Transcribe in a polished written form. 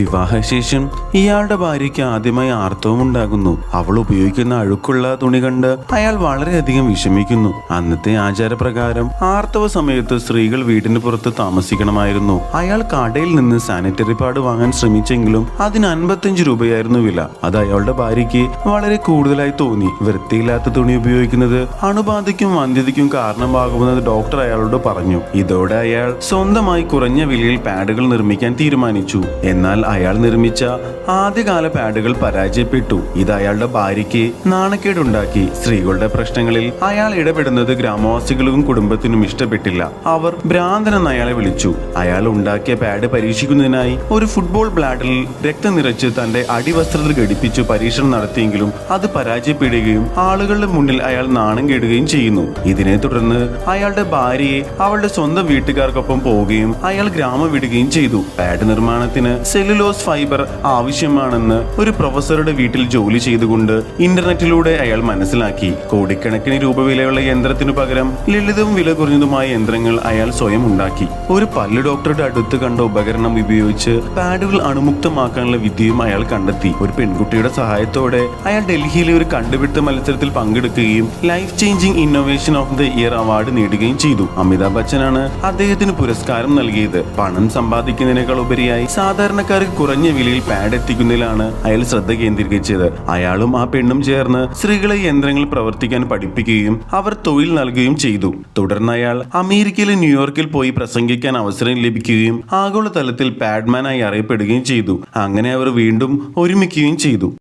വിവാഹശേഷം ഇയാളുടെ ഭാര്യയ്ക്ക് ആദ്യമായി ആർത്തവം ഉണ്ടാകുന്നു. അവൾ ഉപയോഗിക്കുന്ന അഴുക്കുള്ള തുണി കണ്ട് അയാൾ വളരെയധികം വിഷമിക്കുന്നു. അന്നത്തെ ആചാരപ്രകാരം ആർത്തവ സമയത്ത് സ്ത്രീകൾ വീടിന് പുറത്ത് താമസിക്കണമായിരുന്നു. അയാൾ കടയിൽ നിന്ന് സാനിറ്ററി പാഡ് വാങ്ങാൻ ശ്രമിച്ചെങ്കിലും അതിന് 55 രൂപയായിരുന്നു വില. അത് അയാളുടെ ഭാര്യയ്ക്ക് വളരെ കൂടുതലായി തോന്നി. വൃത്തിയില്ലാത്ത തുണി ഉപയോഗിക്കുന്നത് അണുബാധയ്ക്കും വന്ധ്യതയ്ക്കും കാരണമാകുമെന്ന് ഡോക്ടർ അയാളോട് പറഞ്ഞു. ഇതോടെ അയാൾ സ്വന്തമായി കുറഞ്ഞ വിലയിൽ പാഡുകൾ നിർമ്മിക്കാൻ തീരുമാനിച്ചു. എന്നാൽ അയാൾ നിർമ്മിച്ച ആദ്യകാല പാഡുകൾ പരാജയപ്പെട്ടു. ഇത് അയാളുടെ ഭാര്യയ്ക്ക് നാണക്കേടുണ്ടാക്കി. സ്ത്രീകളുടെ പ്രശ്നങ്ങളിൽ അയാൾ ഇടപെടുന്നത് ഗ്രാമവാസികൾക്കും കുടുംബത്തിനും ഇഷ്ടപ്പെട്ടില്ല. അവർ ഭ്രാന്തനെന്ന് അയാളെ വിളിച്ചു. അയാൾ ഉണ്ടാക്കിയ പാഡ് പരീക്ഷിക്കുന്നതിനായി ഒരു ഫുട്ബോൾ ബ്ലാഡറിൽ രക്തം നിറച്ച് തന്റെ അടിവസ്ത്രത്തിൽ ഘടിപ്പിച്ചു പരീക്ഷണം നടത്തിയെങ്കിലും അത് പരാജയപ്പെടുകയും ആളുകളുടെ മുന്നിൽ അയാൾ നാണം കെടുകയും ചെയ്യുന്നു. ഇതിനെ തുടർന്ന് അയാളുടെ ഭാര്യയെ അവളുടെ സ്വന്തം വീട്ടുകാർക്കൊപ്പം പോവുകയും അയാൾ ഗ്രാമം വിടുകയും ചെയ്തു. പാഡ് നിർമ്മാണത്തിന് സെല്ലുലോസ് ഫൈബർ ആവശ്യമാണെന്ന് ഒരു പ്രൊഫസറുടെ വീട്ടിൽ ജോലി ചെയ്തുകൊണ്ട് ഇന്റർനെറ്റിലൂടെ അയാൾ മനസ്സിലാക്കി. കോടിക്കണക്കിന് രൂപ വിലയുള്ള യന്ത്രത്തിനു പകരം ലളിതവും വില കുറഞ്ഞതുമായ യന്ത്രങ്ങൾ അയാൾ സ്വയം ഉണ്ടാക്കി. ഒരു പല്ല് ഡോക്ടറുടെ അടുത്ത് കണ്ട ഉപകരണം ഉപയോഗിച്ച് പാഡുകൾ അണുമുക്തമാക്കാനുള്ള വിദ്യയും അയാൾ കണ്ടെത്തി. ഒരു പെൺകുട്ടിയുടെ സഹായത്തോടെ അയാൾ ഡൽഹിയിലെ ഒരു കണ്ടുപിടുത്ത മത്സരത്തിൽ പങ്കെടുക്കുകയും life changing innovation of the year award നേടുകയും ചെയ്തു. അമിതാഭ് ബച്ചനാണ് അദ്ദേഹത്തിന് പുരസ്കാരം നൽകിയത്. പണം സമ്പാദിക്കുന്നതിനേക്കാൾ ഉപരിയായി സാധാരണക്കാർക്ക് കുറഞ്ഞ വിലയിൽ പാഡ് എത്തിക്കുന്നതിലാണ് അയാൾ ശ്രദ്ധ കേന്ദ്രീകരിച്ചത്. അയാളും ആ പെണ്ണും ചേർന്ന് സ്ത്രീകളെ യന്ത്രങ്ങൾ പ്രവർത്തിക്കാൻ പഠിപ്പിക്കുകയും അവർ തൊഴിൽ നൽകുകയും ചെയ്തു. തുടർന്ന് അയാൾ അമേരിക്കയിലെ ന്യൂയോർക്കിൽ പോയി പ്രസംഗിക്കാൻ അവസരം ലഭിക്കുകയും ആഗോളതലത്തിൽ പാഡ്മാനായി അറിയപ്പെടുകയും ചെയ്തു. അങ്ങനെ അവർ വീണ്ടും ഒരുമിക്കുകയും ചെയ്തു.